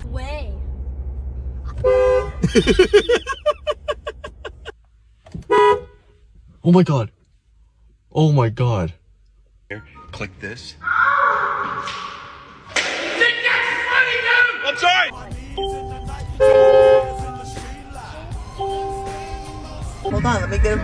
Way. Oh my god. Oh my god. Click this. I'm sorry! Hold on, let me get him.